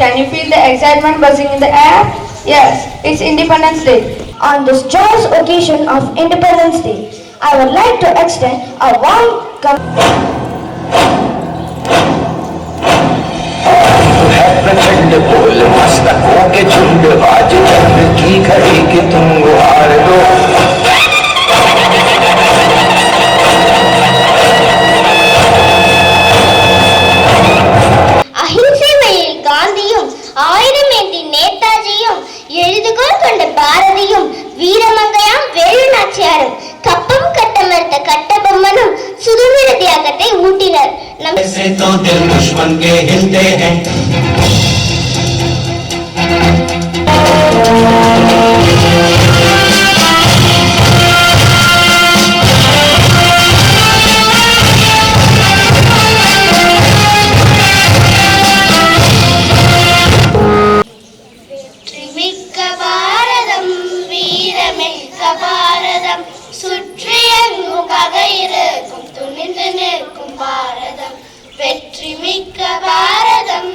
Can you feel the excitement buzzing in the air? Yes, it's Independence Day. On this joyous occasion of Independence Day, I would like to extend a warm प्रचंड बोल मस्तकों के झुंड आज चंद्र की घड़ी की तुम गुहार दो அஹிம்சை வழியில் காந்தியும் ஆயிரமேந்தி நேதாஜியும் எழுதுகோள் கொண்ட பாரதியும் வீரமங்கையாம் வேலு நாச்சியாரும் கப்பம் கட்ட மறுத்த கட்டபொம்மனும் சுதந்திர தியாகத்தை ஊட்டினர். ऐसे तो दिल दुश्मन के हिलते हैं பாரதம் சுற்றியெங்கும் பகை இருக்கும் துணிந்து நிற்கும் பாரதம் வெற்றி மிக்க பாரதம்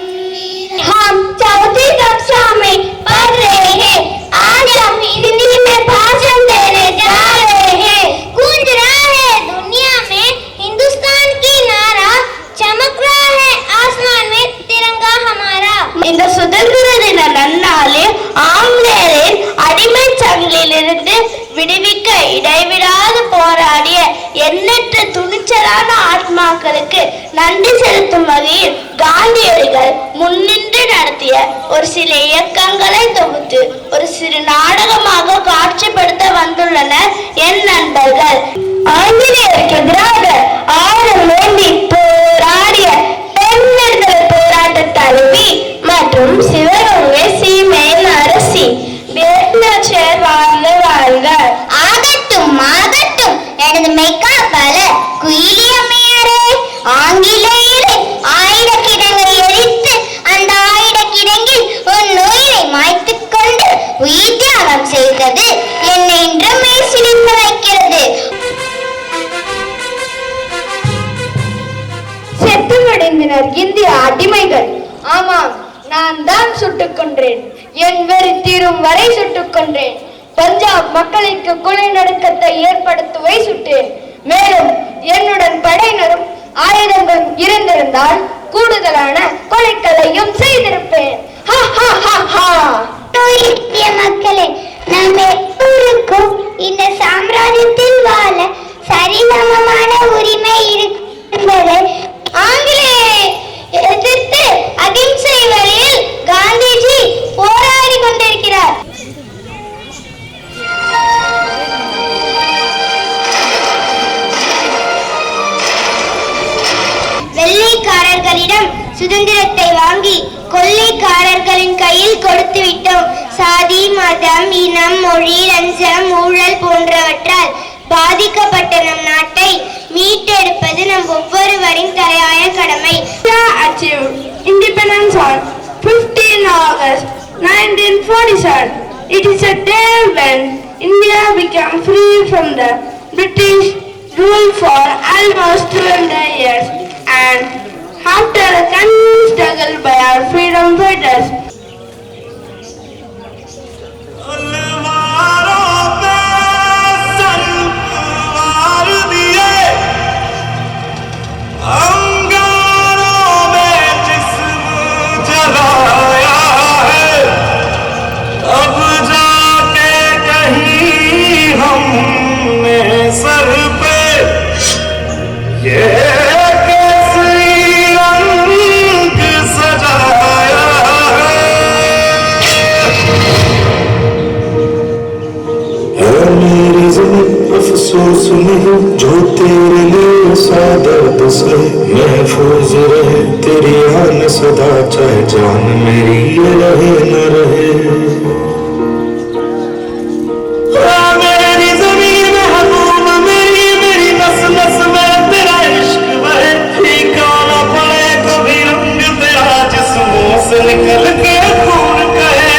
हम चौथी कक्षा में पढ़ रहे हैं आज हम हिंदी में भाषण देने जा रहे हैं गूंज रहा है दुनिया में हिंदुस्तान की नारा चमक रहा है आसमान में तिरंगा हमारा இந்த சுதந்திர தின நன்னாளில் ஆங்கிலேயரின் அடிமை சங்கிலிருந்து விடுவிக்க இடைவிடாது போராடிய எண்ணற்ற துணிச்சலான ஆத்மாக்களுக்கு நன்றி செலுத்தும் வகையில் காந்தியடிகள் முன்னின்று நடத்திய ஒரு சில இயக்கங்களை தொகுத்து ஒரு சிறு நாடகமாக காட்சிப்படுத்த வந்துள்ளனர் என் நண்பர்கள். ஆங்கிலேயருக்கு எதிராக ஆயுதம் ஏந்தி போராடிய பெண்கள் போராட்ட தலைவி மற்றும் சிவகங்கை சீமையின் அரசி வேலுநாச்சியார் வாழ்க வாழ்க. ஆகட்டும் ஆகட்டும் எனது மெய்காப்பால குயிலி அம்மையாரே, ஆங்கிலேயரை ஆயிரக்கிடங்கை எரித்து அந்த ஆயிரக்கிடங்கில் உன் நோயினை மாய்த்துக் கொண்டு உயிர் தியாகம் செய்தது என்னை இன்றும் மெய்சிலிர்க்க வைக்கிறது. செத்துமடைந்தனர் இந்திய அடிமைகள். ஆமாம், நான் தான் சுட்டுக் கொன்றேன். என் வெறி தீரும் வரை சுட்டுக் கொன்றேன். பஞ்சாப் மக்களுக்கு கொலை நடுக்கத்தை ஏற்படுத்துவை சுட்டேன். மேலும் என்னுடன் படையினரும் ஆயுதங்களும் இருந்திருந்தால் கூடுதலான கொலைகளையும் செய்திருப்பேன். மக்களே, நாம் எப்பொழுதும் இந்த சாம்ராஜ்யத்தில் வாழ சரிசமமான உரிமை இருக்கிறது. ஆங்கிலேயரை எதிர்த்து அகிம்சை வழியில் காந்திஜி போராடி கொண்டிருக்கிறார். வெள்ளைக்காரர்களிடம் சுதந்திரத்தை வாங்கி கொள்ளைக்காரர்களின் கையில் கொடுத்து விட்டோம். சாதி, மதம், இனம், மொழி, லஞ்சம், ஊழல் போன்றவற்றால் பாதிக்கப்பட்ட நம் நாட்டை மீட்டெடுப்பது நம் ஒவ்வொருவரின் தலையாய கடமை. Independence on 15 August 1947. It is a day when India became free from the British rule for almost 200 years and after a continuous struggle by our freedom fighters. अफसोस नहीं जो तेरे लिए सादत से महफूज रहे तेरी आन सदा चाहे जान मेरी ये रहे न रहे. मेरी जमीन हकूम मेरी मेरी नस नस में तेरा इश्क बहे ठिकाना पड़े कभी रंग तेरा जिस्मों से निकल के खून कहे.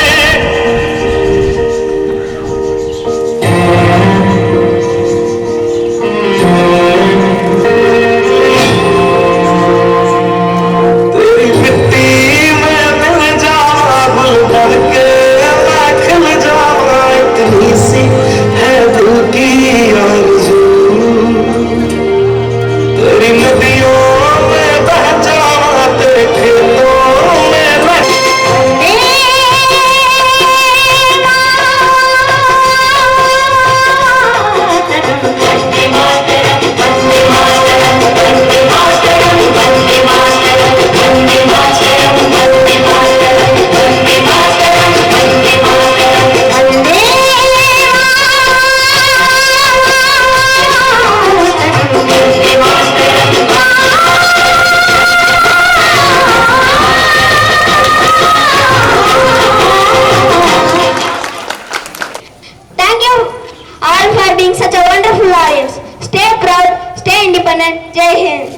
तेरी मिट्टी में मिल जा சொன்னேன். ஜெய் ஹிந்த்.